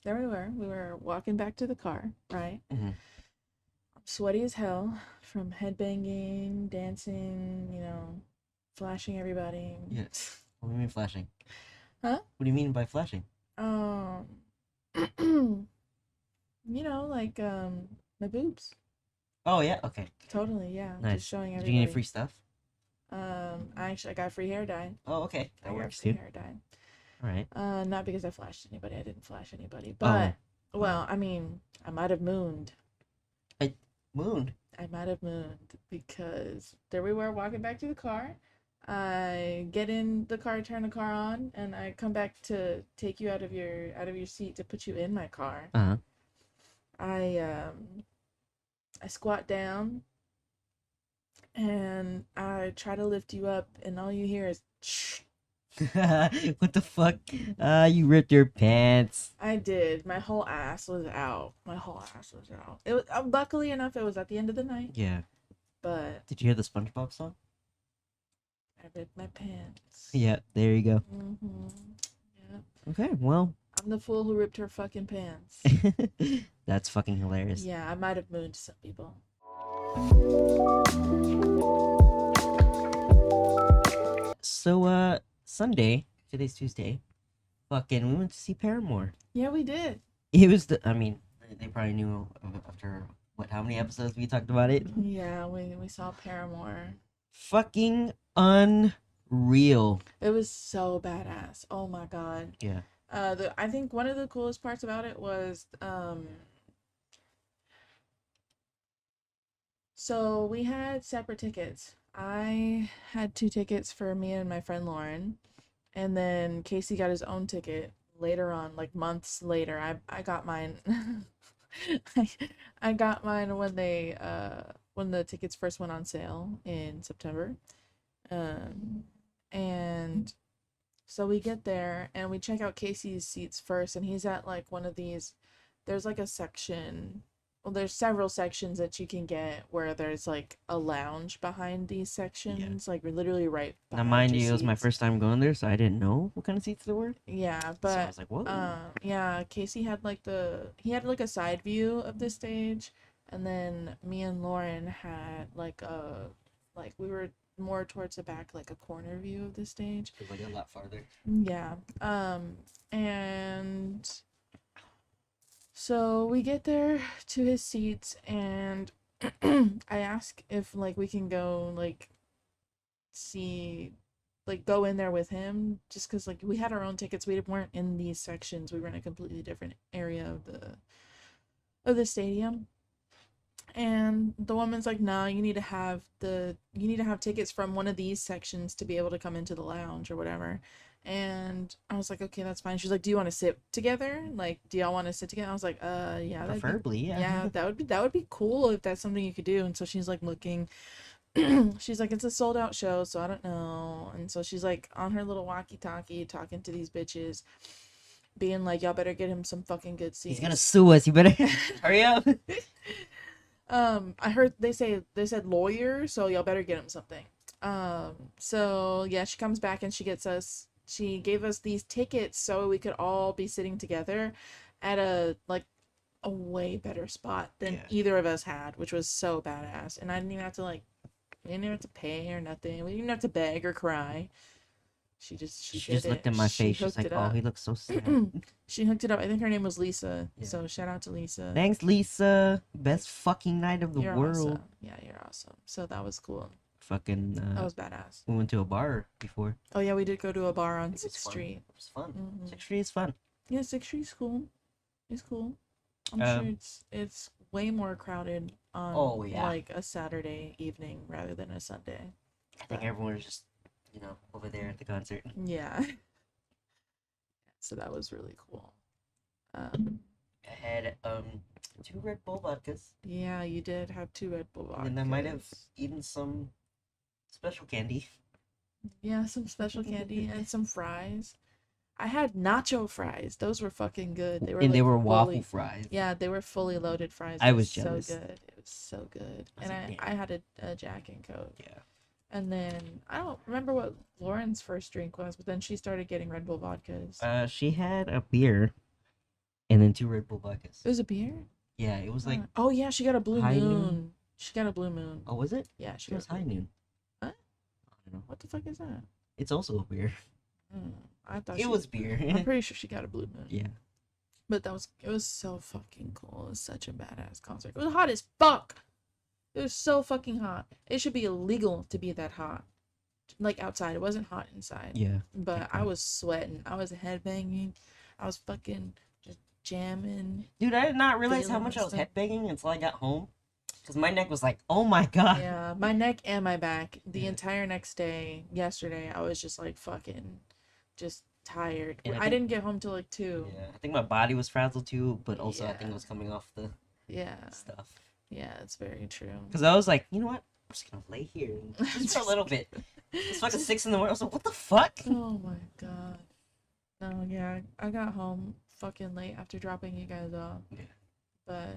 there we were. We were walking back to the car, right? Mm-hmm. I'm sweaty as hell from headbanging, dancing, flashing everybody. Yeah. What do you mean flashing? Huh? What do you mean by flashing? Um, like my boobs. Oh yeah. Okay. Totally, yeah. Just Nice. showing Did you get any everybody. free stuff? I got free hair dye. Oh, okay. I That got works free too. hair dye. All right. Not because I flashed anybody. I didn't flash anybody. Oh. But, well, I mean, I might have mooned. I mooned. I might have mooned because there we were walking back to the car. I get in the car, turn the car on, and I come back to take you out of your seat to put you in my car. Uh I squat down and I try to lift you up, and all you hear is shh. huh. What the fuck? You ripped your pants. I did. My whole ass was out. My whole ass was out. It was luckily enough. It was at the end of the night, Yeah. but Did you hear the SpongeBob song? I ripped my pants. Yeah. There you go. Yeah. Okay. Well. I'm the fool who ripped her fucking pants. That's fucking hilarious. Yeah, I might have mooned some people. So Sunday, today's Tuesday, fucking we went to see Paramore. Yeah, we did. It was I mean, they probably knew after how many episodes we talked about it. Yeah, we saw Paramore. Fucking unreal. It was so badass. Oh my god. Yeah. I think one of the coolest parts about it was so we had separate tickets. I had two tickets for me and my friend Lauren, and then Casey got his own ticket later on, like months later. I got mine. I, I got mine when the tickets first went on sale in September. Um and so we get there and we check out Casey's seats first, and he's at like one of these. There's like a section. Well, there's several sections that you can get where there's like a lounge behind these sections, like literally right Now, behind mind your you, it was my seats. first time going there, so I didn't know what kind of seats there were. Yeah, So I but was like, "Whoa!" yeah, Casey had he had like a side view of the stage, and then me and Lauren had like we were more towards the back, like a corner view of the stage. It was like a lot farther. Yeah. And so we get there to his seats, and I ask if like we can go like see like go in there with him, just because like we had our own tickets. We weren't in these sections. We were in a completely different area of the stadium. And the woman's like, "No, you need to have tickets from one of these sections to be able to come into the lounge or whatever." And I was like, "Okay, that's fine." She's like, "Do you want to sit together? Like, do y'all want to sit together?" I was like, yeah, Preferably, yeah. yeah, that would be cool if that's something you could do." And so she's like looking. She's like, "It's a sold out show, so I don't know." And so she's like on her little walkie-talkie talking to these bitches, being like, "Y'all better get him some fucking good seats." He's gonna sue us. You better hurry up. I heard they said lawyer, so y'all better get him something. So yeah, she comes back and she gave us these tickets so we could all be sitting together at a way better spot than Yeah. either of us had, which was so badass. And I didn't even have to we didn't even have to pay or nothing. We didn't even have to beg or cry. She She did just looked it. at my She face. She's hooked like, it "Oh, up. he looks so sad." She hooked it up. I think her name was Lisa. Yeah. So shout out to Lisa. Thanks, Lisa. Best fucking night of the You're world. awesome. Yeah, you're awesome. So that was cool. Fucking. That was badass. We went to a bar before. Oh yeah, we did go to a bar on It was 6th fun. Street. It was fun. Mhm. 6th Street is fun. Yeah, 6th Street's cool. It's cool. I'm sure it's way more crowded on Oh, yeah. like a Saturday evening rather than a Sunday. I think everyone was just, over there at the concert. Yeah. So that was really cool. I had 2 Red Bull vodkas, Yeah, you did have two Red Bull vodkas. and I might have eaten some special candy. Yeah, some special candy and some fries. I had nacho fries. Those were fucking good. They were And they like were waffle fully, fries. yeah, they were fully loaded fries. I It was so jealous. good. It was so good. I was And like, I had a Jack and Coke. Yeah. And then I don't remember what Lauren's first drink was, but then she started getting Red Bull vodkas. She had a beer. and then 2 Red Bull vodkas. It was a beer? Yeah, it was like Oh yeah, she got a blue high moon. noon. She got a blue moon. Oh, was it? Yeah, she It got was a blue high noon. Huh? I don't know. What the fuck is that? It's also a beer. I thought It was beer. I'm pretty sure she got a blue moon. Yeah. But it was so fucking cool. It was such a badass concert. It was hot as fuck. It was so fucking hot. It should be illegal to be that hot. Like outside. It wasn't hot inside. Yeah. But I was sweating. I was headbanging. I was fucking just jamming. Dude, I did not realize how Feeling much I was stuff. headbanging until I got home. Because my neck was like, oh my god. Yeah, my neck and my back. The entire next day, yesterday, I was just like fucking just tired. And I didn't get home till like 2. Yeah, I think my body was frazzled too, but also I think Yeah. it was coming off the Yeah. stuff. Yeah, it's very true. Because I was like, you know what? I'm just gonna lay here just for a little bit. It's fucking 6 in the morning. I was like, what the fuck? Oh my god. No, yeah, I got home fucking late after dropping you guys off. Yeah. But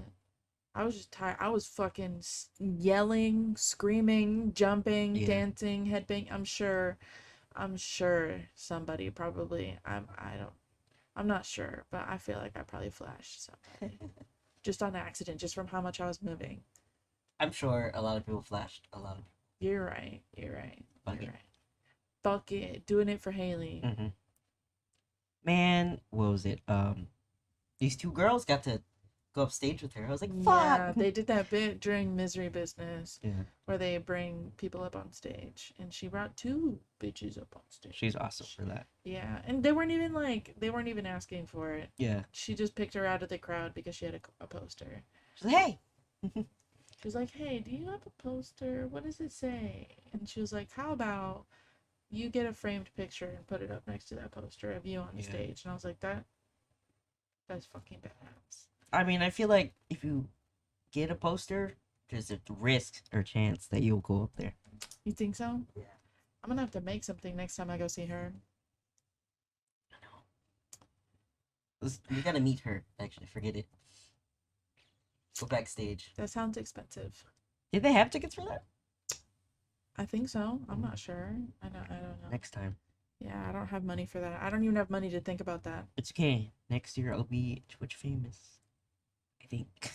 I was just tired. I was fucking yelling, screaming, jumping, Yeah. dancing, headbang. I'm sure somebody probably. I'm not sure, but I feel like I probably flashed somebody just on accident, just from how much I was moving. I'm sure a lot of people flashed. A lot of people. You're right. You're right. Fuck You're it. right. Fuck it. Doing it for Haley. Mm-hmm. Man, what was it? These 2 girls got to go upstage with her. I was like, fuck. Yeah, they did that bit during Misery Business Yeah. where they bring people up on stage, and she brought 2 bitches up on stage. She's awesome for that. Yeah, and they weren't even asking for it. Yeah. She just picked her out of the crowd because she had a poster. She's like, hey. She was like, "Hey, do you have a poster? What does it say?" And she was like, "How about you get a framed picture and put it up next to that poster of you on the Yeah. stage?" And I was like, that's fucking badass. I mean, I feel like if you get a poster, there's a risk or chance that you'll go up there. You think so? Yeah. I'm gonna have to make something next time I go see her. We gotta meet her, actually. Forget it. Go backstage. That sounds expensive. Did they have tickets for that? I think so. I'm not sure. I don't know. Next time. Yeah, I don't have money for that. I don't even have money to think about that. It's okay. Next year I'll be Twitch famous. I think.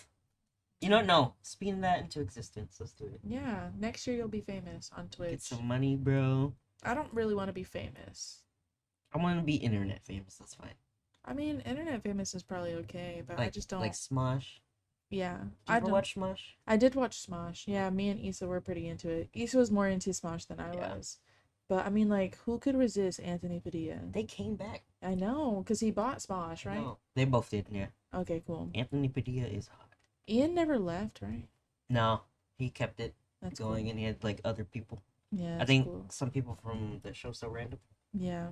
You know what? No. Speaking that into existence. Let's do it. Yeah, next year you'll be famous on Twitch. Get some money, bro. I don't really want to be famous. I want to be internet famous. That's fine. I mean, internet famous is probably okay, but I just don't. Like Smosh. Yeah, Did you I ever don't. watch Smosh? I did watch Smosh. Yeah, me and Issa were pretty into it. Issa was more into Smosh than I Yeah. was. But I mean, like, who could resist Anthony Padilla? They came back. I know, because he bought Smosh, right? No, they both did, yeah. Okay, cool. Anthony Padilla is hot. Ian never left, right? No, he kept it That's going cool. and he had like other people. Yeah, I that's think cool. some people from the show So Random. Yeah.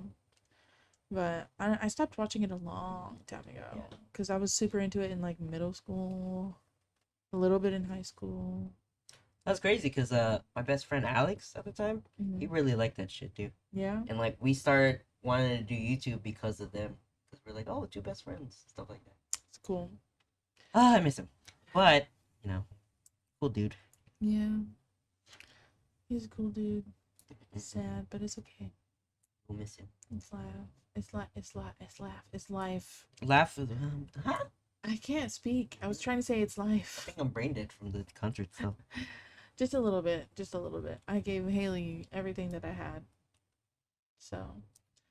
But I stopped watching it a long time ago. Yeah. Because I was super into it in, like, middle school. A little bit in high school. That's crazy because my best friend Alex at the time, Mhm. he really liked that shit too. Yeah? And like we started wanting to do YouTube because of them. Because we're like, oh, 2 best friends, stuff like that. It's cool. Ah, I miss him. But, you know, cool dude. Yeah. He's a cool dude. Sad, but it's okay. We'll miss him. It's life. It's life. Laugh. Huh? I can't speak. I was trying to say it's I life. think I'm brain dead from the concert stuff. Just a little bit. Just a little bit. I gave Haley everything that I had. So,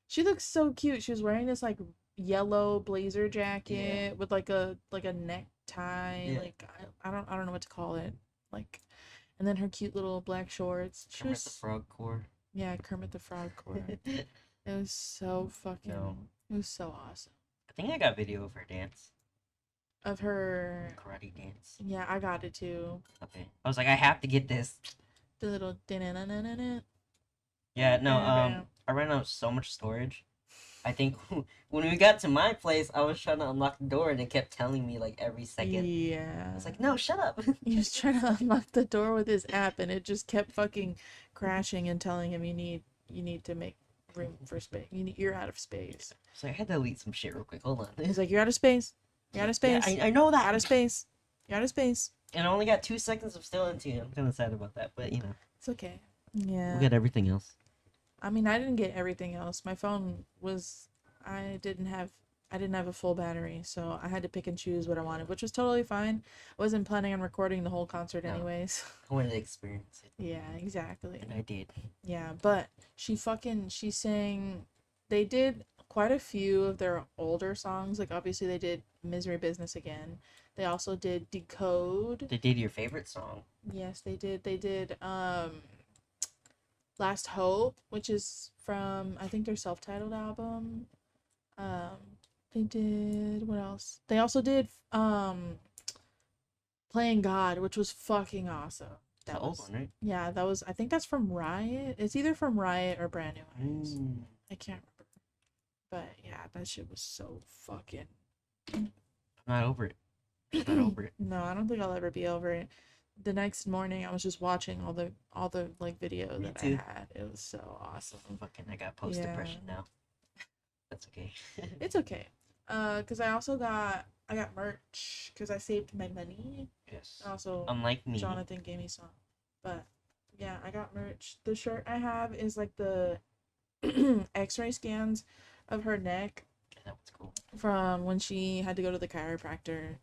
she looks so cute. She was wearing this, like, yellow blazer jacket with like a necktie. Yeah. Like, I don't know what to call it. Like, and then her cute little black shorts. She Kermit was the Frog core. Yeah, Kermit the Frog core. It was so fucking. No. It was so awesome. I think I got video of her dance. Of her. Karate dance. Yeah, I got it too. Okay. I was like, I have to get this. The little. Yeah, no, Bam. I ran out of so much storage. I think when we got to my place, I was trying to unlock the door and it kept telling me like every second. Yeah. I was like, no, shut up. He was trying to unlock the door with his app, and it just kept fucking crashing and telling him you need to make room for space. You're out of space. So I had to delete some shit real quick. Hold on. He's like, you're out of space. You're out of space. Yeah, I know that. Out of space. You're out of space. And I only got 2 seconds of still into you. I'm kind of sad about that, but you know. It's okay. Yeah. We got everything else. I mean, I didn't get everything else. My phone was. I didn't have I didn't have a full battery, so I had to pick and choose what I wanted, which was totally fine. I wasn't planning on recording the whole concert No. anyways. I wanted to experience it, Yeah, exactly. and I did. Yeah, but she sang. They did quite a few of their older songs. Like obviously they did Misery Business Again. They also did Decode. They did your favorite song. Yes, they did. They did Last Hope, which is from I think their self-titled album. Um they did what else? They also did Playing God, which was fucking awesome. It's the old one, right? Yeah, that was I think that's from Riot. It's either from Riot or Brand New Eyes. I can't remember. But yeah, that shit was so fucking I'm not over it. I'm not over it. No, I don't think I'll ever be over it. The next morning I was just watching all the like video Me that too. I had. It was so awesome. Fucking, I got post depression now. That's okay. It's okay. Cause I got merch because I saved my money. Yes. Also, Unlike me. Jonathan gave me some. But yeah, I got merch. The shirt I have is like the X-ray scans of her neck That was cool. from when she had to go to the chiropractor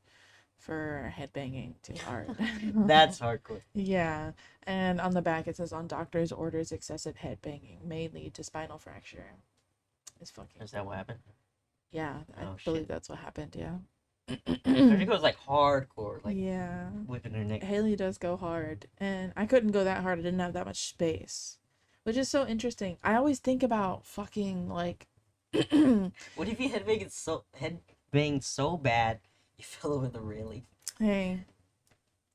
for headbanging too hard. That's hardcore. Yeah, and on the back it says on doctor's orders excessive headbanging may lead to spinal fracture. It's fucking. Is that what happened? Yeah, I Oh, believe shit. that's what happened. Yeah. She goes like hardcore, like Yeah. whipping her neck. Haley does go hard, and I couldn't go that hard. I didn't have that much space, which is so interesting. I always think about fucking like. What if you headbang so bad you fell over the railing? Hey,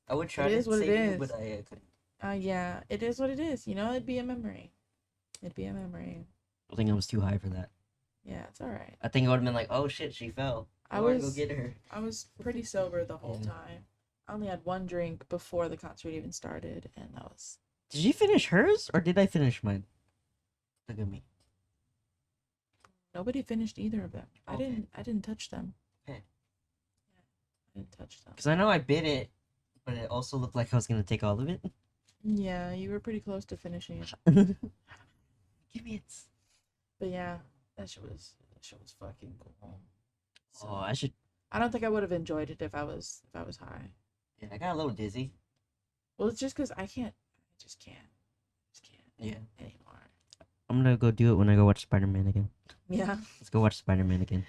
I would try it to is what it save you, is. but I couldn't. Yeah, it is what it is. You know, it'd be a memory. It'd be a memory. I think I was too high for that. Yeah, it's all right. I think it would have been like, oh shit, she fell. I Or was go get her. I was pretty sober the whole Yeah. time. I only had one drink before the concert even started, and that was. Did you finish hers or did I finish mine? Look at me. Nobody finished either of them. Okay. I didn't touch them. Okay. Yeah, I didn't touch them. Because I know I bit it, but it also looked like I was gonna take all of it. Yeah, you were pretty close to finishing it. Give me it. But yeah, that shit was fucking cool. So, Oh, I should. I don't think I would have enjoyed it if I was high. Yeah, I got a little dizzy. Well, it's just because I just can't Yeah. anymore. I'm gonna go do it when I go watch Spider-Man again. Yeah, Let's go watch Spider-Man again.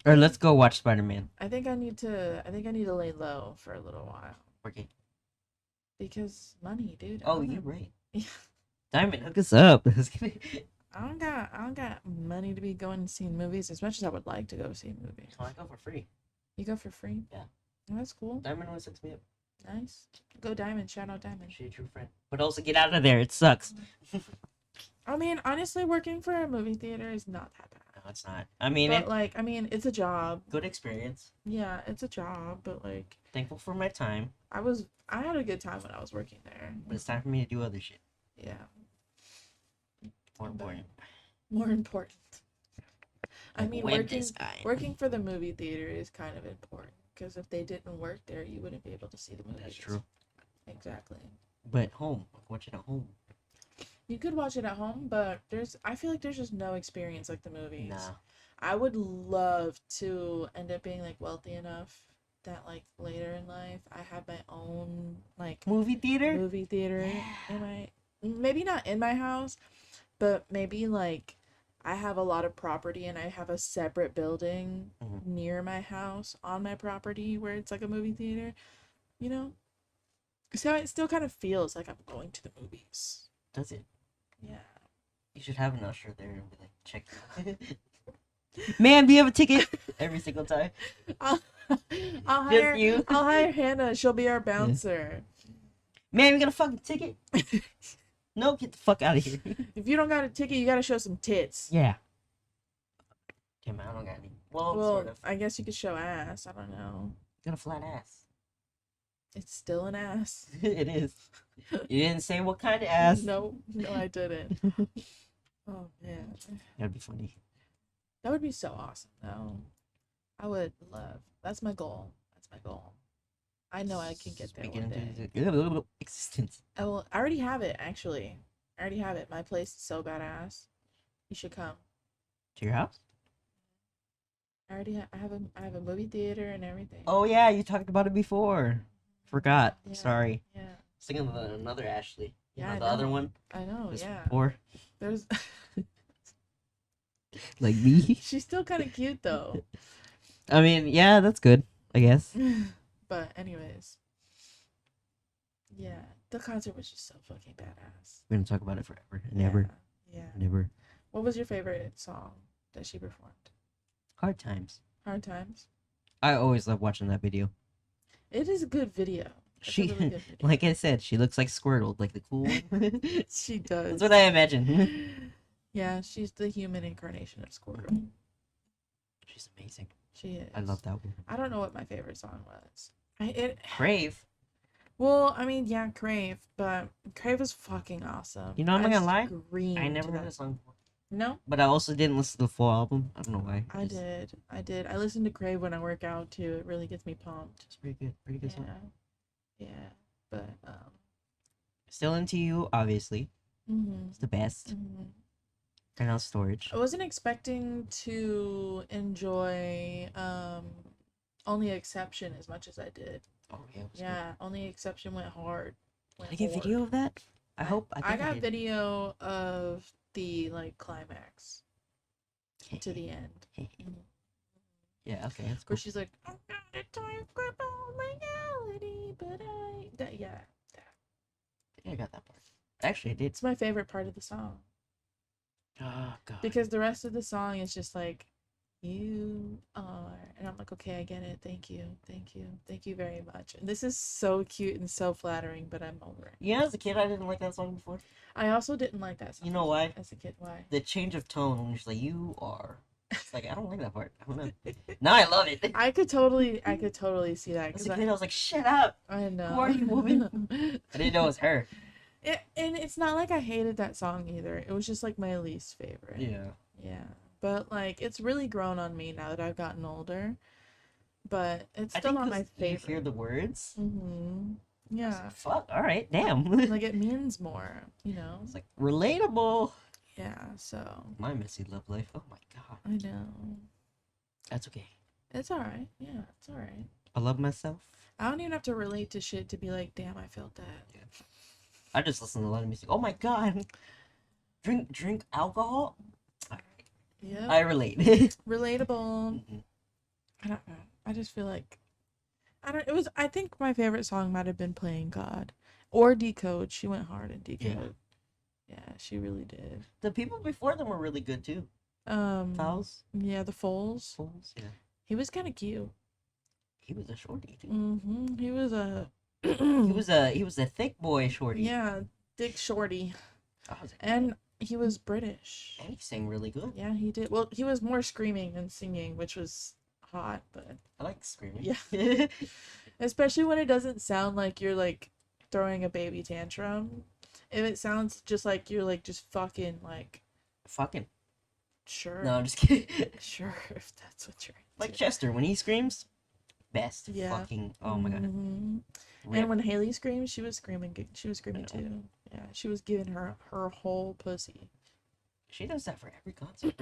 Or let's go watch Spider-Man. I think I need to lay low for a little while Okay. because money, dude. Oh, you're right. Yeah. Diamond, hook us up. I don't got money to be going and seeing movies as much as I would like to go see movies. Oh, I go for free. You go for free? Yeah. Oh, that's cool. Diamond always hooks me up. Nice. Go Diamond. Shout out Diamond. She's a true friend. But also get out of there. It sucks. I mean, honestly, working for a movie theater is not that bad. No, it's not. I mean, But it's a job. good experience. Yeah, it's a job, but like Thankful for my time. I had a good time when I was working there. But it's time for me to do other shit. Yeah. More important. More important. I Like mean, web design. working for the movie theater is kind of important because if they didn't work there, you wouldn't be able to see the movies. That's true. Exactly. But home. Watch it at home. You could watch it at home, but I feel like there's just no experience like the movies. Nah. I would love to end up being like wealthy enough that like later in life I have my own like Movie theater? movie theater in my maybe not in my house, but maybe like I have a lot of property and I have a separate building Mhm. near my house on my property where it's like a movie theater, you know? So it still kind of feels like I'm going to the movies. Does it? Yeah. You should have an usher there and be like, check it. Ma'am, do you have a ticket? Every single time. I'll Just you. I'll hire Hannah. She'll be our bouncer. Ma'am, you got a fucking ticket? No, get the fuck out of here. If you don't got a ticket, you gotta show some tits. Yeah. Damn, I don't got any. Well, sort of. I guess you could show ass. I don't know. Got a flat ass. It's still an ass. It is. You didn't say what kind of ass. No, I didn't. Oh man, That'd be funny. that would be so awesome though. I would love. That's my goal. That's my goal. I know I can get there Speaking one day. into existence. I already have it actually. I already have it. My place is so badass. You should come. To your house? I have a movie theater and everything. Oh yeah, you talked about it before. Forgot. Yeah, Sorry. yeah, I was thinking of another Ashley. You yeah. know I the other know. one. I know. This Yeah. before. There's. Like me. She's still kind of cute though. I mean, yeah, that's good. I guess. But anyways, yeah, the concert was just so fucking badass. We're gonna talk about it forever and Yeah, ever yeah. and ever. What was your favorite song that she performed? Hard times. Hard Times. I always love watching that video. It is a good video. It's a She, really good video. like I said, she looks like Squirtle, like the cool one. She does. That's what I imagine. Yeah, she's the human incarnation of Squirtle. She's amazing. She is. I love that one. I don't know what my favorite song was. Crave. Well, I mean, yeah, Crave, but Crave was fucking awesome. You know, I'm not gonna lie. Screamed I never to heard that. the song before. No, But I also didn't listen to the full album. I don't know why. I did. I did. I listen to Crave when I work out too. It really gets me pumped. It's pretty good. Pretty good Yeah, song. yeah, but Still Into You, obviously. mhm, It's the best. mhm. And now Storage. I wasn't expecting to enjoy Only Exception as much as I did. Oh yeah. It was Yeah, Only Exception went hard. good. Went Did I get hard. video of that? I hope. I I think I got did. video of the like climax to the end. Mhm. Yeah. Okay. That's cool. Where she's like, "I'm not a time grip on reality, but yeah, I think I got that part. Actually, I did. it's my favorite part of the song Oh god. because the rest of the song is just like, you are, and I'm like, okay, I get it. Thank you, thank you very much. And this is so cute and so flattering, but I'm over it. Yeah, as a kid, I didn't like that song before. I also didn't like that song. You know why? As a kid, why? The change of tone when she's like, "You are." It's like I don't like that part. I don't know. Now I love it. I could totally see that As because a kid, I was like, "Shut up!" I know. Who are you, woman? I didn't know it was her. And it's not like I hated that song either. It was just like my least favorite. Yeah. Yeah. But like it's really grown on me now that I've gotten older. But it's I still think not my 'cause you favorite. hear the words. Mm-hmm. I was Yeah. like, fuck. All right. Damn. Like it means more, you know? It's like relatable. Yeah, so My messy love life. Oh my god. I know. That's okay. It's alright. Yeah, it's alright. I love myself. I don't even have to relate to shit to be like, damn, I felt that. Yeah. I just listen to a lot of music. Oh my god. Drink alcohol. Yeah. I relate. Relatable. Mhm. I don't know. I just feel like I think my favorite song might have been Playing God or Decode. She went hard in Decode. Yeah, she really did. The people before them were really good too. Fouls. Yeah, the Foles. Fouls. Yeah. He was kind of cute. He was a shorty too. Mhm. He was a He was a thick boy shorty. yeah, Dick Shorty. I was like, And he was British. and he sang really good. Yeah, he did. Well, he was more screaming than singing, which was hot, but I like screaming. yeah. Especially when it doesn't sound like you're like throwing a baby tantrum. If it sounds just like you're like just fucking like Fucking. sure. No, I'm just kidding. Sure, if that's what you're Like into. Chester when he screams, best. Yeah. Fucking. Oh my god. Mhm. Rip. And when Haley screamed, she was screaming. She was screaming I know. too. Yeah, she was giving her whole pussy. She does that for every concert.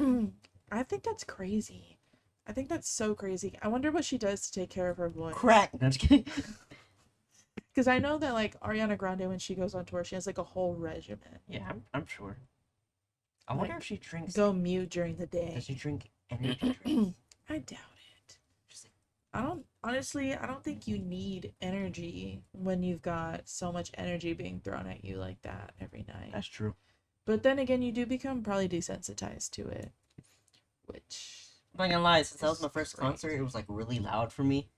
I think that's crazy. I think that's so crazy. I wonder what she does to take care of her voice. Crack. No, I'm just kidding. Because I know that like Ariana Grande, when she goes on tour, she has like a whole regimen. Yeah, I'm sure. I wonder Like, if she drinks. Go mute during the day. Does she drink energy drinks? I doubt it. Just like, I don't think you need energy when you've got so much energy being thrown at you like that every night. that's true. But then again, you do become probably desensitized to it, which I'm not gonna lie, since that was my It's first great. concert, it was like really loud for me.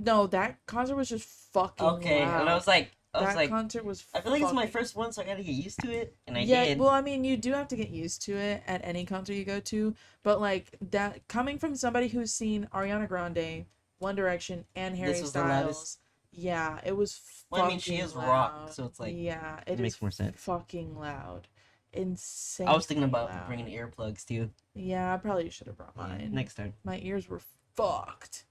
no, that concert was just fucking Okay, loud. and I was like, That concert was I feel like it's my fucking- first one, so I gotta get used to it, and I Yeah, did. well, I mean, you do have to get used to it at any concert you go to, but like that coming from somebody who's seen Ariana Grande, One Direction, and Harry This was the Styles, loudest? yeah, it was Well, I mean, she fucking is rock, loud. so it's like, yeah, it makes is more sense. Fucking loud, insane. I was thinking about loud. bringing earplugs too. Yeah, I probably should have brought mine. Next time. My ears were fucked.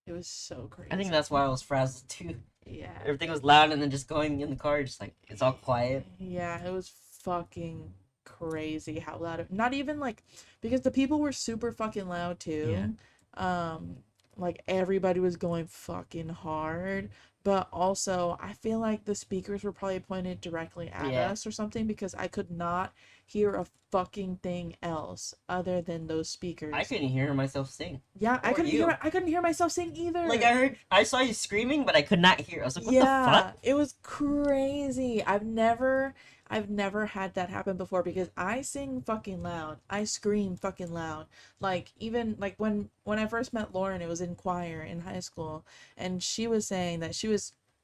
It was so crazy. I think that's why I was frazzled too. Yeah. Everything was loud, and then just going in the car, just like it's all quiet. Yeah, it was fucking crazy how loud it, not even like, because the people were super fucking loud Yeah. too. Um, like everybody was going fucking hard, but also I feel like the speakers were probably pointed directly at Yeah. us or something, because I could not hear a fucking thing else other than those speakers. I couldn't hear myself sing. Yeah, Or you. I couldn't hear myself sing either. Like I saw you screaming, but I could not hear. I was like, what the fuck? It was crazy. I've never had that happen before, because I sing fucking loud. I scream fucking loud. Like even like when I first met Lauren, it was in choir in high school, and she was saying that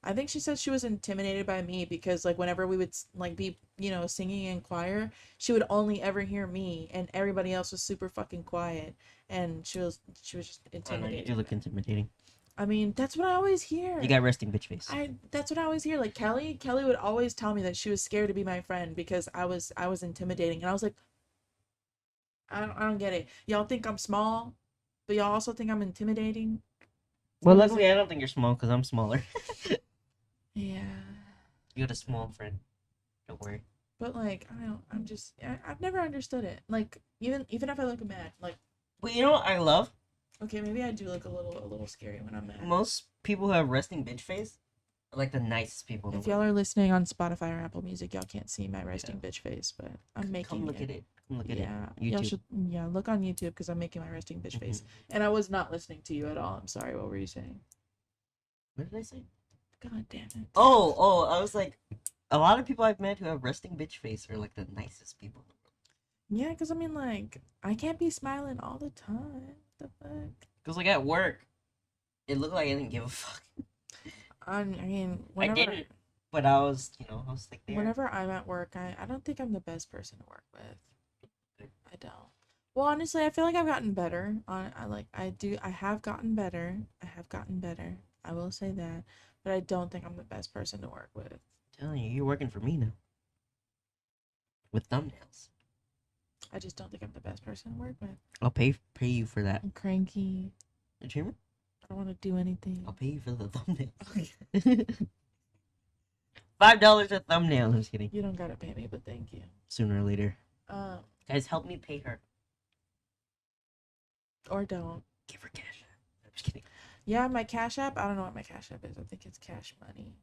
I think she said she was intimidated by me, because like whenever we would like be, singing in choir, she would only ever hear me, and everybody else was super fucking quiet, and she was just I know, you intimidated. do look intimidating. I mean, that's what I always hear. You got resting bitch face. That's what I always hear. Like Kelly would always tell me that she was scared to be my friend because I was intimidating, and I was like, I don't get it. Y'all think I'm small, but y'all also think I'm intimidating. Well, luckily I don't think you're small because I'm smaller. Yeah. You got a small friend. Don't worry. But like, I don't. I've never understood it. Like even if I look mad, like. But you know what I love? Okay, maybe I do look a little scary when I'm mad. Most people who have resting bitch face are like the nicest people in If the y'all world. are listening on Spotify or Apple Music, y'all can't see my resting bitch face, but I'm making Come look at it. Come look at Yeah, it. y'all YouTube. should look on YouTube, because I'm making my resting bitch face, and I was not listening to you at all. I'm sorry. What were you saying? What did I say? God damn it. Oh, I was like, a lot of people I've met who have resting bitch face are like the nicest people in the world. Yeah, because I mean, like, I can't be smiling all the time. What the fuck? Because like at work, it looked like I didn't give a fuck. I mean, I didn't, but I was like there. whenever I'm at work, I don't think I'm the best person to work with. I don't. Well, honestly, I feel like I've gotten better. I have gotten better. I have gotten better. I will say that, but I don't think I'm the best person to work with. I'm telling you, you're working for me now. With thumbnails. I just don't think I'm the best person to work with. I'll pay you for that. I'm cranky. Did you hear me? I don't want to do anything. I'll pay you for the thumbnails. $5 a thumbnail. I'm just kidding. You don't gotta pay me, but thank you. Sooner or later. Um, Guys, help me pay her. or don't. Give her cash. I'm just kidding. Yeah, my Cash App. I don't know what my Cash App is. I think it's Cash Money.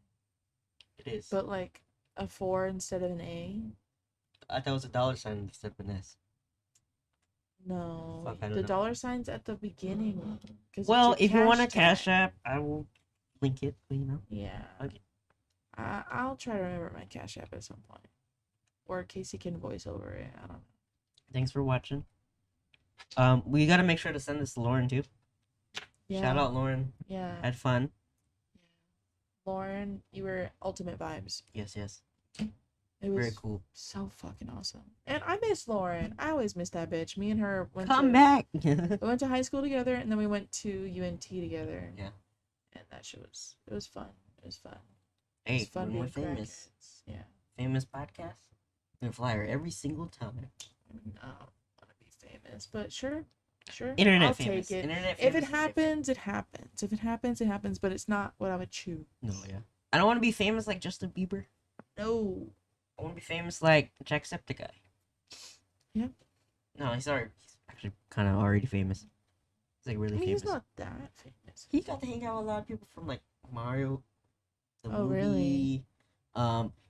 It is. But like a 4 instead of an A. I thought it was a dollar sign instead of an S. No, Fuck, I don't the know. dollar sign's at the beginning. Well, if you want a tag. Cash App, I will link it. Yeah. Okay. I'll try to remember my Cash App at some point, or Casey can voice over it. I don't know. Thanks for watching. We gotta make sure to send this to Lauren too. Yeah. Shout out Lauren. Yeah. Had fun. Lauren, you were ultimate vibes. Yes. It was Very cool. so fucking awesome. And I miss Lauren. I always miss that bitch. Me and her Come back. we went to high school together, and then we went to UNT together. Yeah. And that shit was fun. It was fun. Hey, It's fun we're being famous. crackheads. Yeah. Famous podcast. Gonna fly her every single time. I mean, I don't want to be famous, but sure. Internet I'll famous. take it. Internet If famous it is happens, it happens. If it happens, it happens. But it's not what I would choose. different. No, yeah. I don't want to be famous like Justin Bieber. No. I want to be famous like Jacksepticeye. Yeah. No, he's actually kind of already famous. He's like really I mean, famous. he's not that famous. He got to hang out with a lot of people from like Mario, the Oh, movie. really?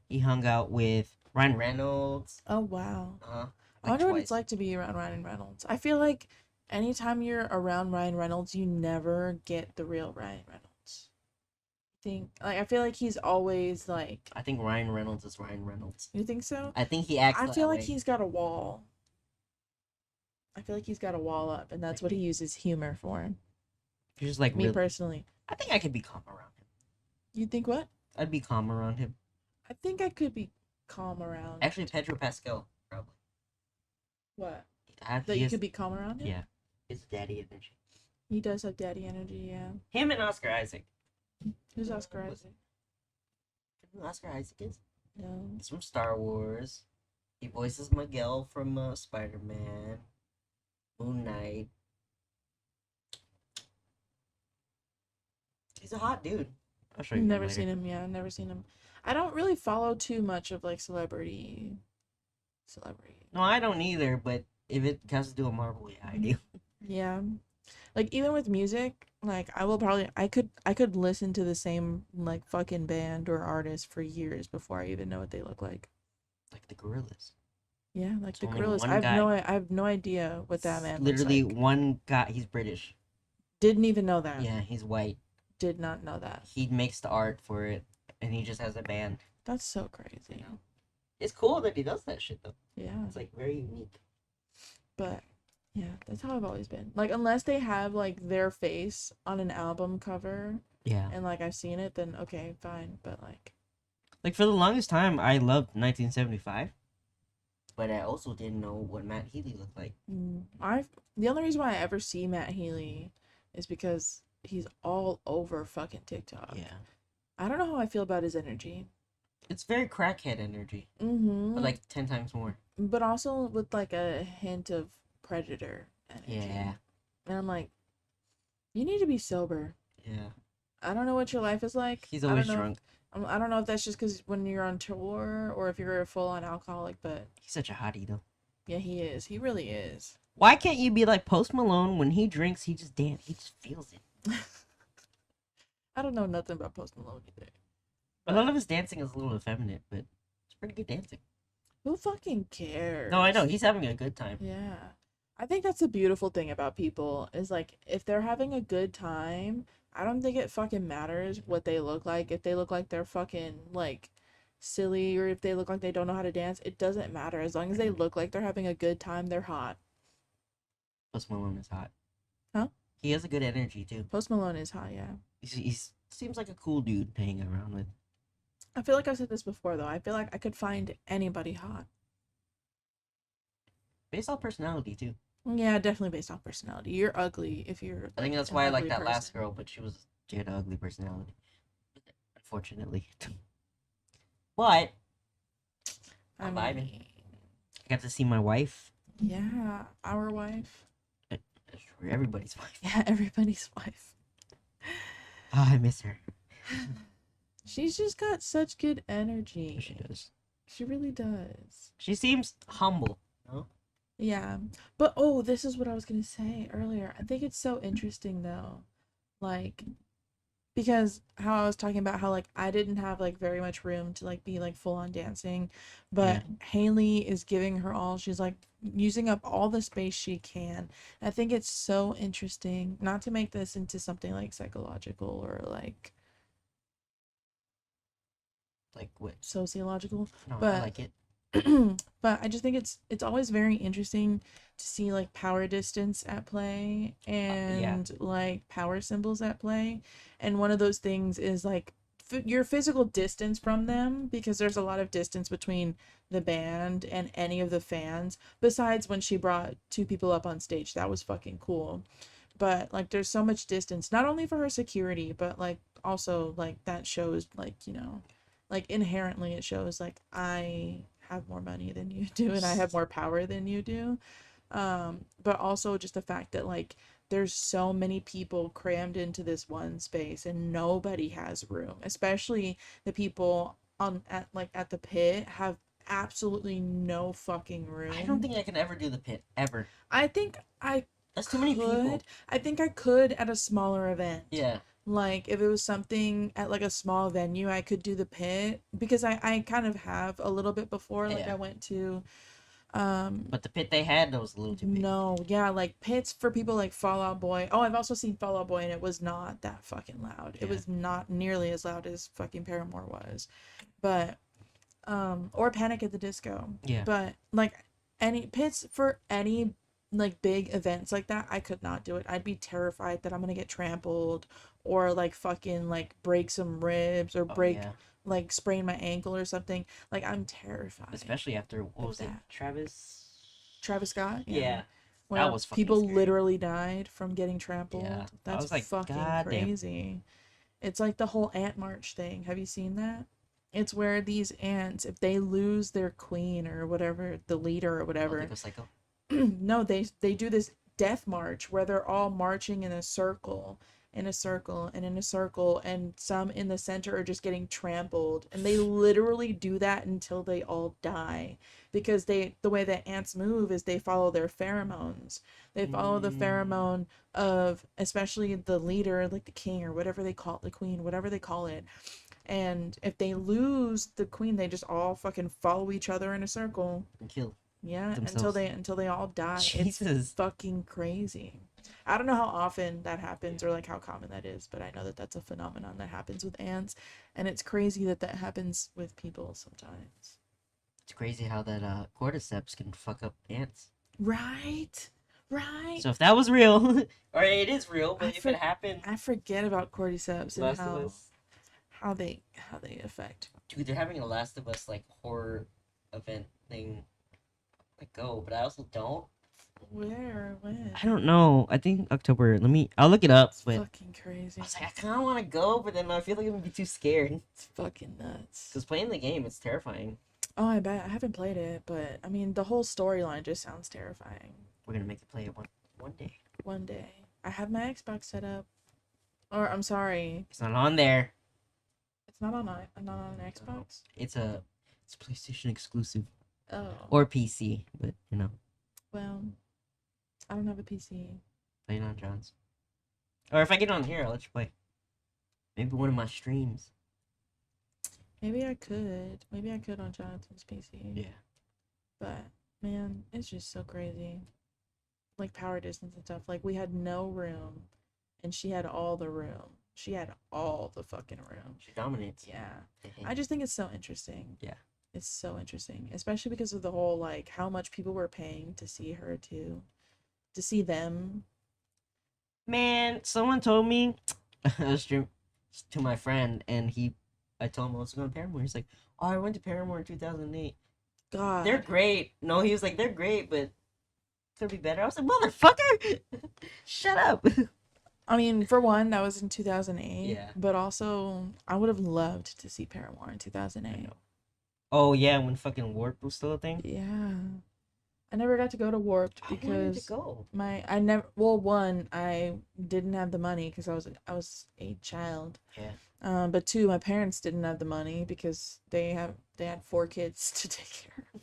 He hung out with Ryan Reynolds. Oh, wow. Like I wonder what it's twice. like to be around Ryan Reynolds. I feel like anytime you're around Ryan Reynolds, you never get the real Ryan Reynolds. I feel like he's always like. I think Ryan Reynolds is Ryan Reynolds. You think so? I think he acts. I that feel like way. he's got a wall. I feel like he's got a wall up, and that's what he uses humor for. He's just like Me really... personally. I think I could be calm around him. You think what? I'd be calm around him. I think I could be calm around. Actually, Pedro Pascal probably. What? He You has- could be calm around him? Yeah, his daddy energy. He does have daddy energy, yeah. Him and Oscar Isaac. Who's Oscar Isaac? You know who Oscar Isaac is? No. He's from Star Wars. He voices Miguel from Spider-Man, Moon Knight. He's a hot dude. I'll show you. Never seen him, yeah. Never seen him. I don't really follow too much of like celebrity celebrity. No, I don't either, but if it has to do with Marvel, yeah, I do. Yeah. Like even with music, like I could listen to the same like fucking band or artist for years before I even know what they look like. Like the Gorillas. Yeah, like It's the only Gorillas. one guy. I have no idea what that It's man looks literally like. one guy. He's British. Didn't even know that. Yeah, he's white. Did not know that. He makes the art for it, and he just has a band. That's so You crazy. know, it's cool that he does that shit though. Yeah. It's like very unique. But yeah, that's how I've always been. Like unless they have like their face on an album cover Yeah. and like I've seen it, then okay, fine. But Like for the longest time, I loved 1975, but I also didn't know what Matt Healy looked like. I the only reason why I ever see Matt Healy is because he's all over fucking TikTok. Yeah. I don't know how I feel about his energy. It's very crackhead energy, Mm-hmm. but like 10 times more. But also with like a hint of predator energy. Yeah. And I'm like, you need to be sober. Yeah. I don't know what your life is like. He's I always don't know. drunk. I don't know if that's just because when you're on tour or if you're a full-on alcoholic, but He's such a hottie though. yeah, he is. He really is. Why can't you be like Post Malone? When he drinks, he just dance. He just feels it. I don't know nothing about Post Malone either. A lot of his dancing is a little effeminate, but it's pretty good dancing. Who fucking cares? No, I know he's having a good time. Yeah. I think that's the beautiful thing about people is like if they're having a good time, I don't think it fucking matters what they look like. If they look like they're fucking like silly or if they look like they don't know how to dance, it doesn't matter. As long as they look like they're having a good time, they're hot. Post Malone is hot. Huh? He has a good energy too. Post Malone is hot, yeah. He's seems like a cool dude to hang around with. I feel like I've said this before though. I feel like I could find anybody hot. Based on personality too. Yeah, definitely based off personality. You're ugly if you're I think like, that's an why I like ugly that last person. girl, but she had an ugly personality. Unfortunately. But I I'm vibing. mean, I got to see my wife. yeah, our wife. Everybody's wife. Yeah, everybody's wife. Oh, I miss her. She's just got such good energy. She does. She really does. She seems humble. No? Yeah. But oh, this is what I was gonna say earlier. I think it's so interesting though. Like because how I was talking about how like I didn't have like very much room to like be like full on dancing, but Yeah. Haley is giving her all. She's like using up all the space she can. I think it's so interesting, not to make this into something like psychological or like Like what? sociological, No, I but like it. but I just think it's always very interesting to see like power distance at play and like power symbols at play. And one of those things is like your physical distance from them because there's a lot of distance between the band and any of the fans besides when she brought two people up on stage. That was fucking cool. But like there's so much distance not only for her security but like also like that shows like, you know, like inherently it shows like I have more money than you do and I have more power than you do. But also just the fact that like there's so many people crammed into this one space and nobody has room, especially the people on at the pit have absolutely no fucking room. I don't think I can ever do the pit ever. I think I That's too many people. I think I could at a smaller event. Yeah. Like if it was something at like a small venue, I could do the pit because I kind of have a little bit before. Like Yeah. I went to But the pit they had that was a little too big. no, yeah, like pits for people like Fall Out Boy. Oh, I've also seen Fall Out Boy and it was not that fucking loud. It Yeah. was not nearly as loud as fucking Paramore was. But or Panic at the Disco. Yeah. But like any pits for any like big events like that, I could not do it. I'd be terrified that I'm gonna get trampled or like fucking like break some ribs or Oh, break yeah. like sprain my ankle or something. Like I'm terrified. Especially after what was it? that. Travis. Travis Scott, Yeah. where was fucking people scary. literally died from getting trampled. Yeah. I That's was like, fucking "God damn." crazy. It's like the whole ant march thing. Have you seen that? It's where these ants, if they lose their queen or whatever, the leader or Oh, whatever, they go psycho. no, they do this death march where they're all marching in a circle in a circle and in a circle, and some in the center are just getting trampled, and they literally do that until they all die, because the way that ants move is they follow their pheromones. They follow the pheromone of, especially the leader, like the king or whatever they call it, the queen, whatever they call it. And if they lose the queen, they just all fucking follow each other in a circle. And kill Yeah, themselves. until they all die. It's Jesus. fucking crazy. I don't know how often that happens or like how common that is, but I know that that's a phenomenon that happens with ants, and it's crazy that that happens with people sometimes. It's crazy how that cordyceps can fuck up ants. Right? Right? So if that was real, or it is real, but if it happened, I forget about cordyceps and Last of Us. how they affect. Dude, they're having a Last of Us like horror event thing. Like go, but I also don't. Where? When? I don't know. I think October. I'll look it up. It's But fucking crazy. I was like, I kind of want to go, but then I feel like I'm gonna be too scared. It's fucking nuts. Because playing the game, it's terrifying. Oh, I bet. I haven't played it, but I mean, the whole storyline just sounds terrifying. We're gonna make you play it one day. One day. I have my Xbox set up. Or, I'm sorry. It's not on there. It's not on an Xbox? It's a PlayStation exclusive Oh. or PC, but Well, I don't have a PC. play it on John's. Or if I get on here, I'll let you play. Maybe one of my streams. Maybe I could. Maybe I could on Jonathan's PC. Yeah. But, man, it's just so crazy. Like, power distance and stuff. Like, we had no room, and she had all the room. She had all the fucking room. She dominates. Yeah. I just think it's so interesting. Yeah. It's so interesting. Especially because of the whole, like, how much people were paying to see her, too. To see them. Man, someone told me I was to my friend, and I told him I was going to Paramore. He's like, "Oh, I went to Paramore in 2008. God. They're great." No, he was like, "They're great, but could be better." I was like, "Motherfucker, shut up." I mean, for one, that was in 2008. Yeah. But also, I would have loved to see Paramore in 2008. Oh yeah, when fucking Warp was still a thing. Yeah. I never got to go to Warped I wanted because to go. I didn't have the money because I was a child. Yeah. But two, my parents didn't have the money because they had 4 kids to take care of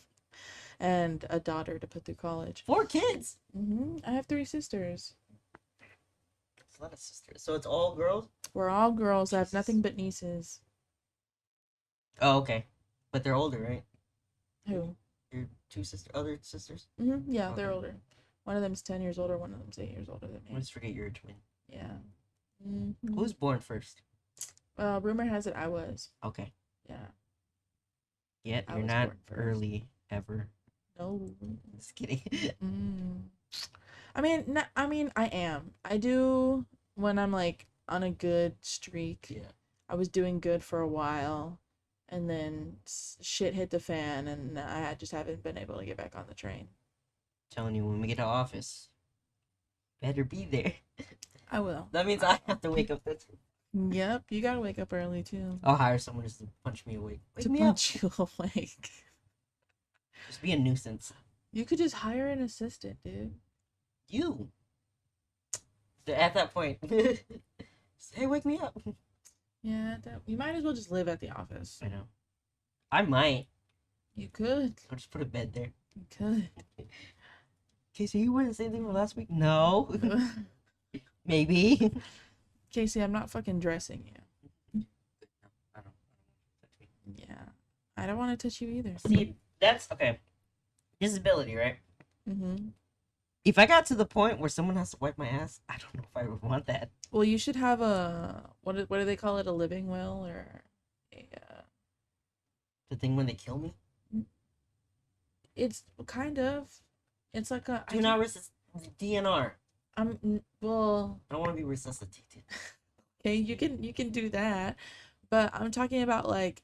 and a daughter to put through college. 4 kids. I have 3 sisters. That's a lot of sisters. So it's all girls. We're all girls. I have nothing but nieces. Oh, okay. But they're older, right? Who? Your other sisters? Yeah, they're Okay. older. One of them's 10 years older, one of them's 8 years older than I me. always forget you're a twin. Yeah. Who's born first? Rumor has it I was. Okay. Yeah. Yet I you're was not born first. early ever. No. Just kidding. I mean, I am. I do when I'm like on a good streak. Yeah. I was doing good for a while, and then shit hit the fan, and just haven't been able to get back on the train. Telling you, when we get to office, better be there. I will. That means I have to wake up. Yep, you gotta wake up early too. I'll hire someone just to punch me awake. Wake To me punch you awake. Just be a nuisance. You could just hire an assistant, dude. You. At that point. Say, hey, wake me up. Yeah, you might as well just live at the office. I know. I might. You could. I'll just put a bed there. You could. Casey, you wouldn't say anything from last week? No. Maybe. Casey, I'm not fucking dressing you. I don't. Yeah. I don't want to touch you either. See, that's okay. Disability, right? Mm-hmm. If I got to the point where someone has to wipe my ass, I don't know if I would want that. Well, you should have what do they call it? A living will or a The thing when they kill me? it's kind of. It's like a. Do not DNR. Well. I don't want to be resuscitated. Okay, you can do that, but I'm talking about like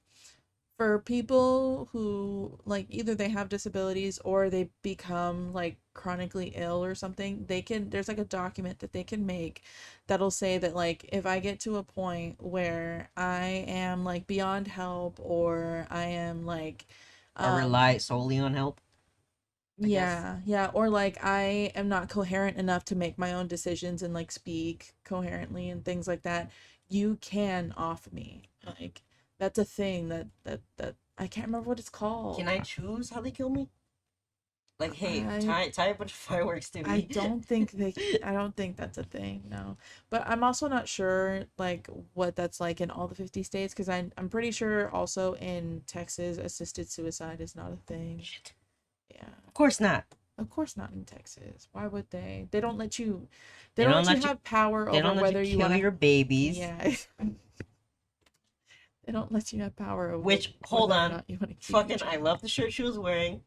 for people who like either they have disabilities or they become like chronically ill or something, there's like a document that they can make that'll say that like if I get to a point where I am like beyond help or I am like I rely solely on help. I guess. Yeah, or like I am not coherent enough to make my own decisions and like speak coherently and things like that. You can off me. Like that's a thing that I can't remember what it's Can called. I choose how they kill me? Like, hey, I tie a bunch of fireworks to I me. don't think I don't think that's a thing, no. But I'm also not sure like what that's like in all the 50 states because I'm pretty sure also in Texas assisted suicide is not a thing. Shit. Yeah. Of course not. Of course not in Texas. Why would they? They They don't don't let you let you. have power They over don't let you whether you kill want to your babies. yeah. They don't let you have power over Which, hold whether or on, not you want to keep your fucking, I child. love the shirt she was wearing.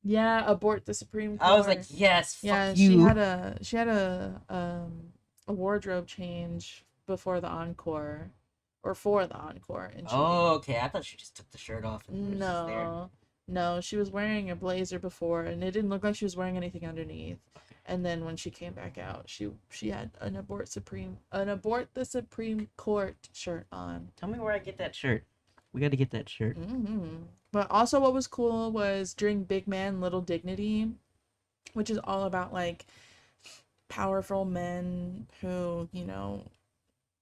Yeah, abort the Supreme I was like, Court. yes, fuck Yeah, you. she had a wardrobe change before the encore or for the encore and she Oh, okay. I thought she just took the shirt off and it was just there. no. No, she was wearing a blazer before and it didn't look like she was wearing anything underneath. And then when she came back out, she had an abort the Supreme Court shirt on. Tell me where I get that shirt. We got to get that shirt. But also what was cool was during Big Man Little Dignity, which is all about like powerful men who,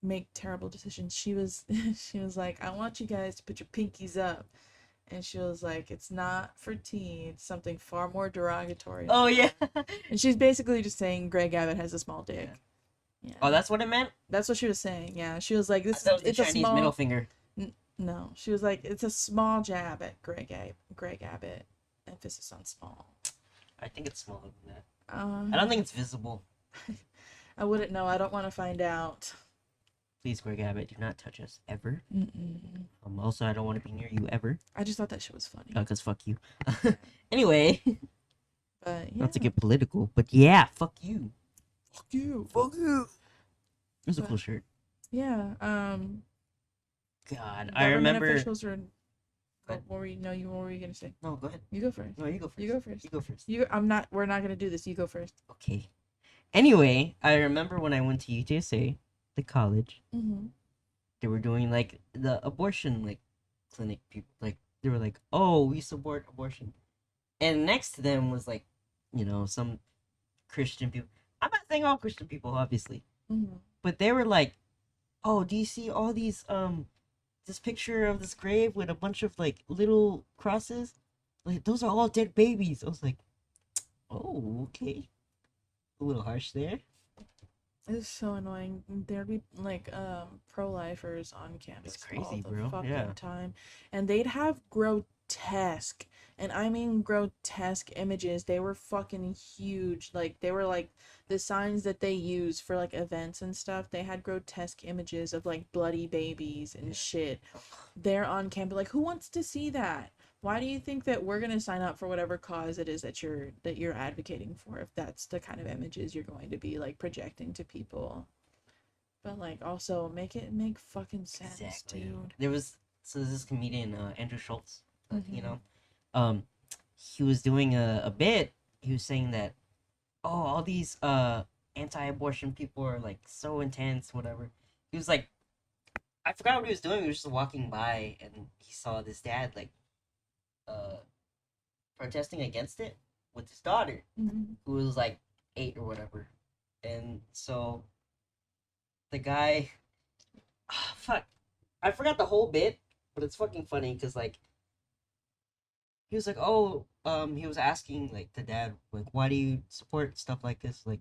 make terrible decisions. She was like, "I want you guys to put your pinkies up." And she was like, "It's not for tea. It's something far more derogatory Oh, than yeah. that." And she's basically just saying Greg Abbott has a small dick. Yeah. Oh, that's what it meant? That's what she was saying. Yeah. She was like, That was the it's a Chinese middle small finger. no. She was like, "It's a small jab at Greg Abbott." Emphasis on small. I think it's smaller than that. Uh, I don't think it's visible. I wouldn't know. I don't want to find out. Please, Greg Abbott, do not touch us ever. Mm-mm. Also, I don't want to be near you ever. I just thought that shit was funny. Because fuck you. Anyway, But yeah. not to get political, but yeah, fuck you. Fuck you. Fuck you. It was a But- cool shirt. Yeah. God, I Government remember. officials are. Go ahead. What were you gonna say? No, go ahead. You go first. No, you go first. You go first. You go first. I'm not. We're not gonna do this. You go first. Okay. Anyway, I remember when I went to UTSA, the college, Mm-hmm. they were doing like the abortion like clinic people. Like they were like, "Oh, we support abortion," and next to them was like, some Christian people. I'm not saying all Christian people, obviously, Mm-hmm. but they were like, "Oh, do you see all these this picture of this grave with a bunch of like little crosses? Like those are all dead babies." I was like, "Oh, okay." A little harsh there. It's so annoying. There'd be like pro-lifers on campus It's crazy, all the bro. fucking Yeah. time, and they'd have grotesque, and I mean grotesque images. They were fucking huge. Like they were like the signs that they use for like events and stuff. They had grotesque images of like bloody babies and shit. They're on campus. Like who wants to see that? Why do you think that we're gonna sign up for whatever cause it is that you're advocating for if that's the kind of images you're going to be like projecting to people? But like also make fucking sense, Exactly. dude. There's this comedian Andrew Schultz, Mhm. um, he was doing a bit. He was saying that all these anti-abortion people are like so intense, whatever. He was like, I forgot what he was doing. He was just walking by and he saw this dad like uh protesting against it with his daughter, Mhm. who was like 8 or whatever, and so the guy, fuck, I forgot the whole bit, but it's fucking funny because like he was like, oh, he was asking like the dad, like, why do you support stuff like this? Like,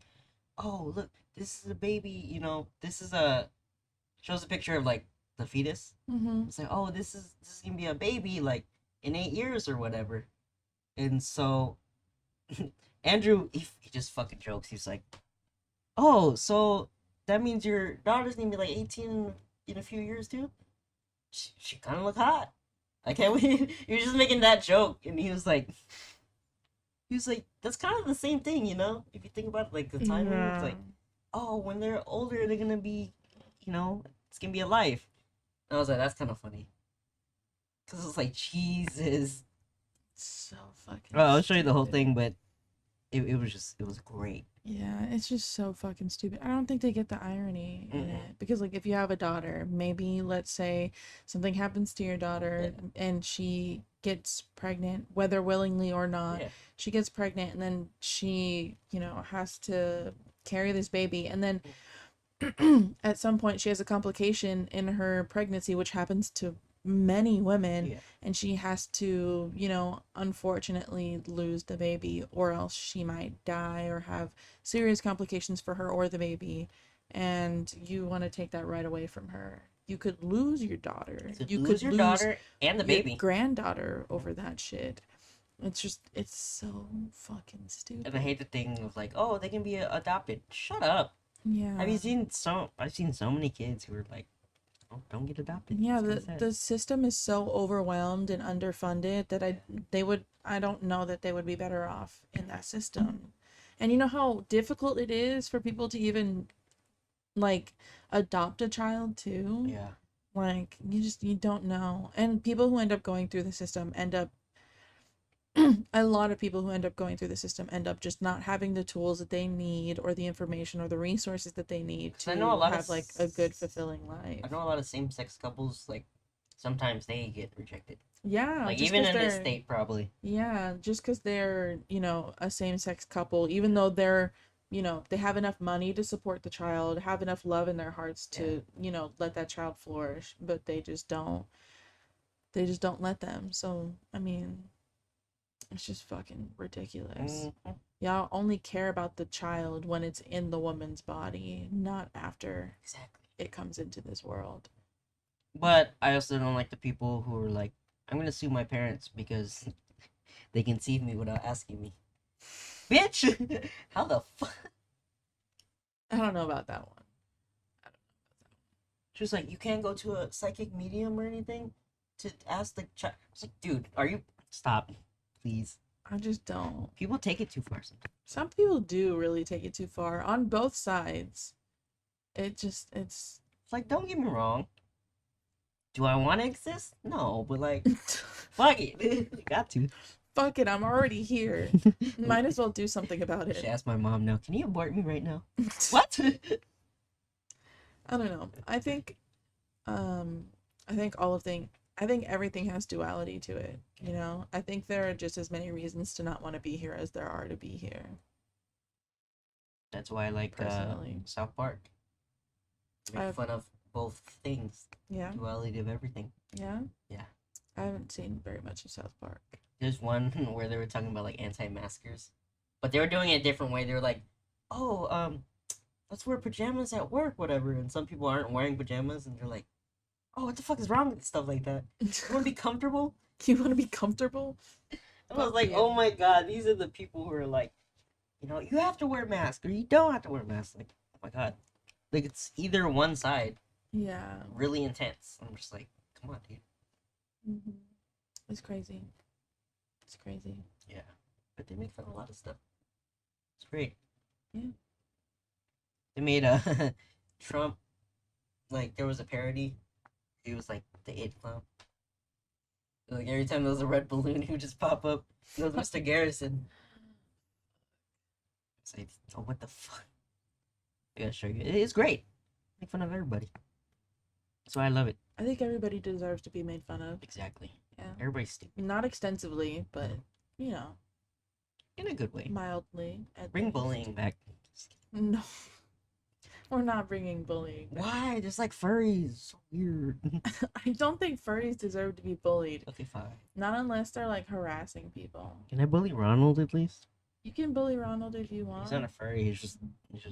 oh, look, this is a baby, this is a shows a picture of like the fetus. Mhm. It's like, oh, this is gonna be a baby like in 8 years or whatever. And so Andrew, he just fucking jokes. He's like, oh, so that means your daughter's gonna be like 18 in a few years too? She kind of look hot. I can't wait. You're just making that joke, and he was like, that's kind of the same thing, If you think about it, like the timing, it's like, oh, when they're older, they're gonna be, it's gonna be a life. And I was like, that's kind of funny, cause it's like Jesus. So fucking. Oh, I'll show you the whole stupid. thing, but it was great. Yeah, it's just so fucking stupid. I don't think they get the irony in Mm-mm. it because, like, if you have a daughter, maybe let's say something happens to your daughter and she gets pregnant, whether willingly or not. Yeah. She gets pregnant, and then she, has to carry this baby. And then at some point, she has a complication in her pregnancy, which happens to many women. Yeah. And she has to, unfortunately lose the baby, or else she might die or have serious complications for her or the baby. And you want to take that right away from her. You could lose your daughter. You lose could your lose daughter and the your baby. granddaughter over that shit. It's so fucking stupid. And I hate the thing of like, oh, they can be adopted. Shut up. Yeah. I've seen so many kids who are like, oh, don't get adopted. Yeah, the system is so overwhelmed and underfunded that I don't know that they would be better off in that system. And you know how difficult it is for people to even like adopt a child too? Yeah. Like you don't know. And people who end up going through the system end up a lot of people who end up going through the system end up just not having the tools that they need or the information or the resources that they need to have like a good fulfilling life. I know a lot of same-sex couples, like sometimes they get rejected. Yeah, like even in this state probably. Yeah, just because they're a same-sex couple, even though they're they have enough money to support the child, have enough love in their hearts to let that child flourish, but they just don't let them. So I mean, it's just fucking ridiculous. Y'all only care about the child when it's in the woman's body, not after it comes into this world. But I also don't like the people who are like, I'm gonna sue my parents because they conceive me without asking me. Bitch! How the fuck? I don't know about that one. She was like, you can't go to a psychic medium or anything to ask the child. I was like, dude, are you... Stop. Please. I just don't. People take it too far sometimes. Some people do really take it too far on both sides. It's like, don't get me wrong. Do I want to exist? No, but like, fuck it. Got to. Fuck it, I'm already here. Might as well do something about it. She asked my mom now, can you abort me right now? What? I don't know. I think everything has duality to it, I think there are just as many reasons to not want to be here as there are to be here. That's why I like South Park. Make fun of both things. Yeah. Duality of everything. Yeah? Yeah. I haven't seen very much of South Park. There's one where they were talking about like anti-maskers. But they were doing it a different way. They were like, oh, let's wear pajamas at work, whatever. And some people aren't wearing pajamas and they're like, oh, what the fuck is wrong with stuff like that? You want to be comfortable? You want to be comfortable? And I was like, oh my god, these are the people who are like, you have to wear a mask or you don't have to wear a mask. Like, oh my god. Like, it's either one side. Yeah. Really intense. I'm just like, come on, dude. Mm-hmm. It's crazy. It's crazy. Yeah. But they make fun of a lot of stuff. It's great. Yeah. They made a Trump, like, there was a parody. It was like the It Clown. Like, every time there was a red balloon, he would just pop up. It was Mr. Garrison. It's like, oh, what the fuck? I gotta show you. It's great. Make fun of everybody. That's why I love it. I think everybody deserves to be made fun of. Exactly. Yeah. Everybody's stupid. Not extensively, but, in a good way. Mildly. Bring bullying back. No. We're not bringing bullying back. Why? There's like furries. So weird. I don't think furries deserve to be bullied. Okay, fine. Not unless they're like harassing people. Can I bully Ronald at least? You can bully Ronald if you want. He's not a furry. He's just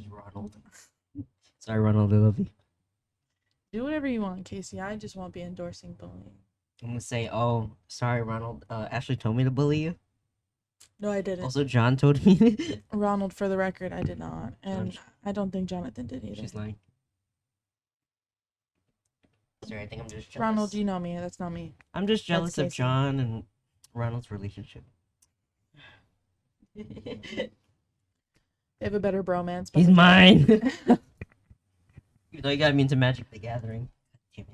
Ronald. Sorry, Ronald. I love you. Do whatever you want, Casey. I just won't be endorsing bullying. I'm gonna say, oh, sorry, Ronald. Ashley told me to bully you. No, I didn't. Also, John told me. Ronald, for the record, I did not. And I don't think Jonathan did either. She's lying. Sorry, I think I'm just jealous. Ronald, you know me. That's not me. I'm just jealous of John and Ronald's relationship. They have a better bromance. He's mine! Even though you got me into Magic the Gathering. Damn it.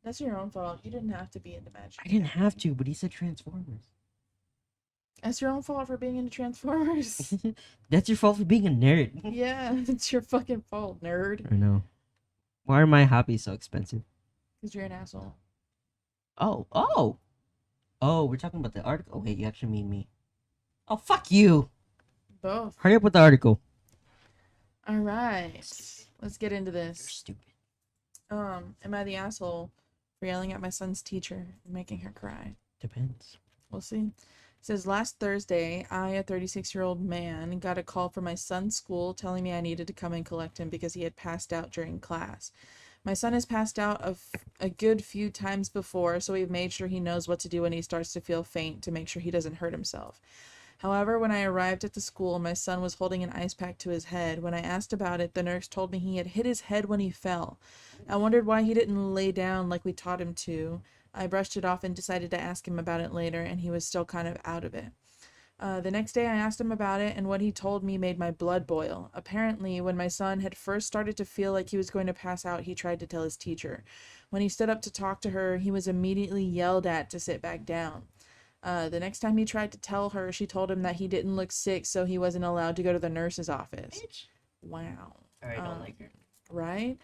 That's your own fault. You didn't have to be into Magic. I didn't have to, but he said Transformers. That's your own fault for being into Transformers. That's your fault for being a nerd. Yeah, it's your fucking fault, nerd. I know. Why are my hobbies so expensive? Because you're an asshole. Oh. Oh, we're talking about the article. Oh, wait, you actually mean me. Oh, fuck you. Both. Hurry up with the article. All right. Stupid. Let's get into You're this. stupid. Am I the asshole for yelling at my son's teacher and making her cry? Depends. We'll see. It says last Thursday, I, a 36-year-old man, got a call from my son's school telling me I needed to come and collect him because he had passed out during class. My son has passed out a good few times before, so we've made sure he knows what to do when he starts to feel faint to make sure he doesn't hurt himself. However, when I arrived at the school, my son was holding an ice pack to his head. When I asked about it, the nurse told me he had hit his head when he fell. I wondered why he didn't lay down like we taught him to. I brushed it off and decided to ask him about it later, and he was still kind of out of it. The next day, I asked him about it, and what he told me made my blood boil. Apparently, when my son had first started to feel like he was going to pass out, he tried to tell his teacher. When he stood up to talk to her, he was immediately yelled at to sit back down. The next time he tried to tell her, she told him that he didn't look sick, so he wasn't allowed to go to the nurse's office. Bitch. Wow. I don't like her. Right?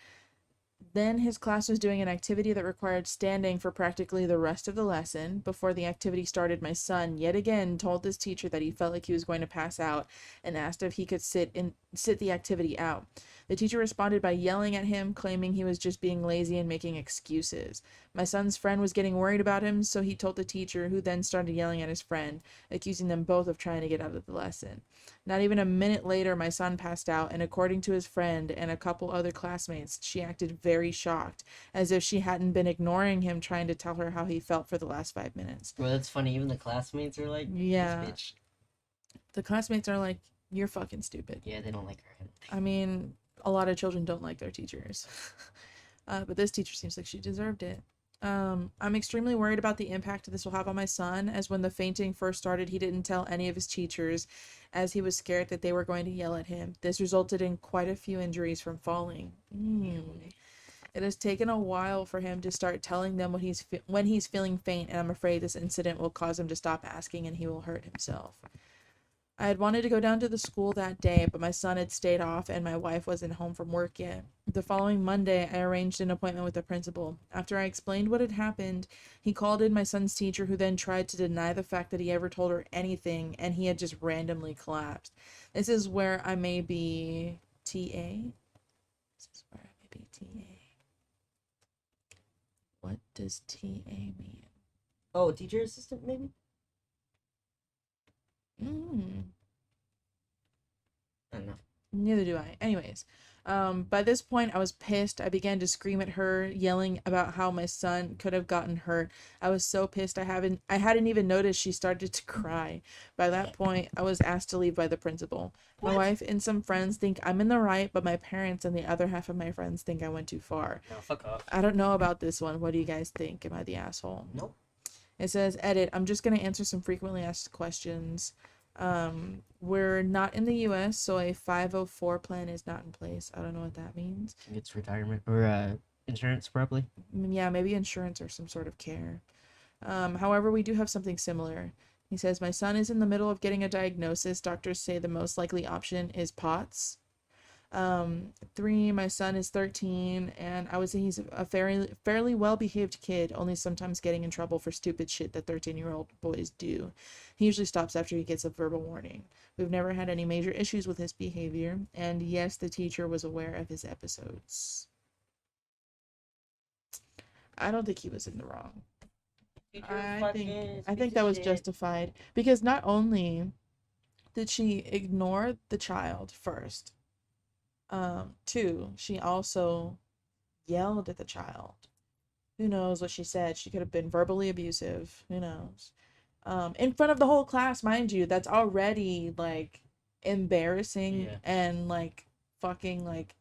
Then his class was doing an activity that required standing for practically the rest of the lesson. Before the activity started, my son yet again told his teacher that he felt like he was going to pass out and asked if he could sit the activity out. The teacher responded by yelling at him, claiming he was just being lazy and making excuses. My son's friend was getting worried about him, so he told the teacher, who then started yelling at his friend, accusing them both of trying to get out of the lesson. Not even a minute later, my son passed out, and according to his friend and a couple other classmates, she acted very shocked, as if she hadn't been ignoring him trying to tell her how he felt for the last 5 minutes. Bro, that's funny. Even the classmates are like, Yeah. this bitch. The classmates are like, you're fucking stupid. Yeah, they don't like her. I mean, a lot of children don't like their teachers. But this teacher seems like she deserved it. I'm extremely worried about the impact this will have on my son, as when the fainting first started, he didn't tell any of his teachers, as he was scared that they were going to yell at him. This resulted in quite a few injuries from falling. It has taken a while for him to start telling them when he's feeling faint, and I'm afraid this incident will cause him to stop asking and he will hurt himself. I had wanted to go down to the school that day, but my son had stayed off and my wife wasn't home from work yet. The following Monday, I arranged an appointment with the principal. After I explained what had happened, he called in my son's teacher, who then tried to deny the fact that he ever told her anything, and he had just randomly collapsed. This is where I may be TA. What does TA mean? Oh, teacher assistant, maybe? I don't know. Neither do I. Anyways, by this point, I was pissed. I began to scream at her, yelling about how my son could have gotten hurt. I was so pissed. I hadn't even noticed she started to cry. By that point, I was asked to leave by the principal. My wife and some friends think I'm in the right, but my parents and the other half of my friends think I went too far. No, fuck off. I don't know about this one. What do you guys think? Am I the asshole? Nope. It says, edit, I'm just going to answer some frequently asked questions. We're not in the US, so a 504 plan is not in place. I don't know what that means. It's retirement or insurance, probably. Yeah, maybe insurance or some sort of care. However, we do have something similar. He says, my son is in the middle of getting a diagnosis. Doctors say the most likely option is POTS. 3, my son is 13, and I would say he's a fairly well-behaved kid, only sometimes getting in trouble for stupid shit that 13-year-old boys do. He usually stops after he gets a verbal warning. We've never had any major issues with his behavior, and yes, the teacher was aware of his episodes. I don't think he was in the wrong. I think that was justified, because not only did she ignore the child first, 2, she also yelled at the child. Who knows what she said? She could have been verbally abusive. Who knows? In front of the whole class, mind you. That's already like embarrassing and like fucking like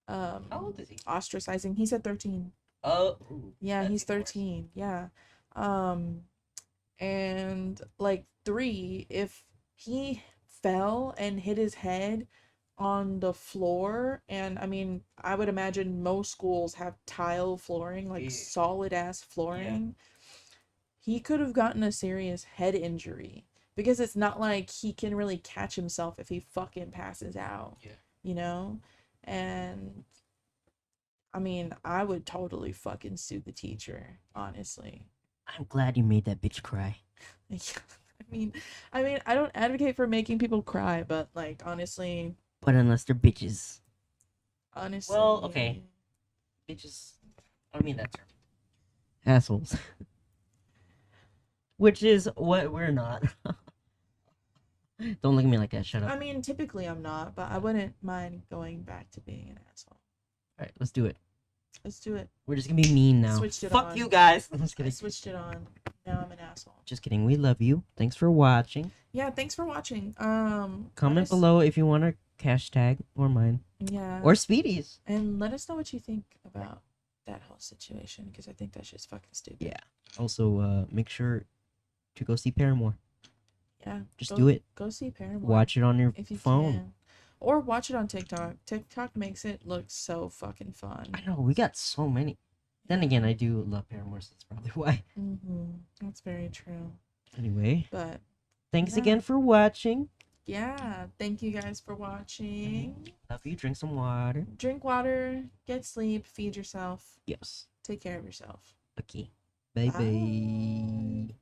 How old is he? ostracizing. He said 13. Oh. Yeah, he's 13. Yeah. And like 3, if he fell and hit his head on the floor, and I mean, I would imagine most schools have tile flooring, like solid ass flooring. He could have gotten a serious head injury, because it's not like he can really catch himself if he fucking passes out. You know? And I mean, I would totally fucking sue the teacher, honestly. I'm glad you made that bitch cry. Yeah, I don't advocate for making people cry, but like honestly, But unless they're bitches. honestly, Well, okay. Bitches. I don't mean that term. Assholes. Which is what we're not. Don't look at me like that. Shut up. I mean, typically I'm not, but I wouldn't mind going back to being an asshole. Alright, let's do it. Let's do it. We're just gonna be mean now. Switched it Fuck on. you guys. I'm just I kidding. switched it on. Now I'm an asshole. Just kidding. We love you. Thanks for watching. Yeah, thanks for watching. Comment below if you want our hashtag or mine. Yeah. Or Speedy's. And let us know what you think about that whole situation, because I think that's just fucking stupid. Yeah. Also, make sure to go see Paramore. Yeah. Just do it. Go see Paramore. Watch it on your if you phone. Can. Or watch it on TikTok. TikTok makes it look so fucking fun. I know, we got so many. Then again, I do love Paramore, so that's probably why. That's very true. Anyway. But thanks again for watching. Yeah, thank you guys for watching. Love you. Drink some water. Drink water, get sleep, feed yourself. Yes. Take care of yourself. Okay. Bye-bye.